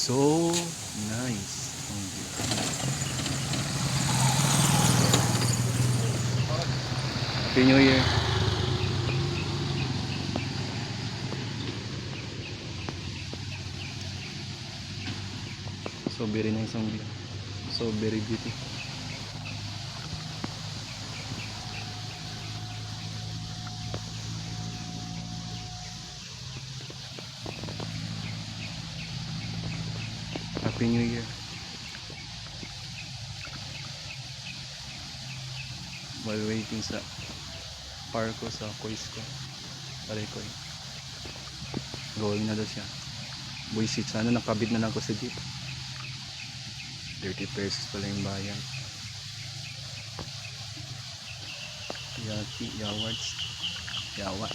So nice. Happy New Year. So very nice ang view. So very beautiful. Happy New Year. While waiting sa park ko sa Kois ko. Parekoy. Going na daw siya. Buisit. Sana nakabit na lang ko sa jeep. 30 pesos pala yung bayan. Yaki, yawards. Yawa.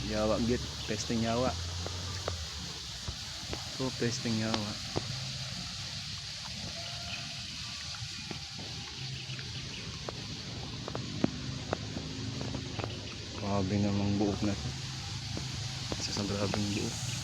Yawa git. Pesting yawa. So pesting yawa. Grabe namang buok na to. Isa sa grabing buok.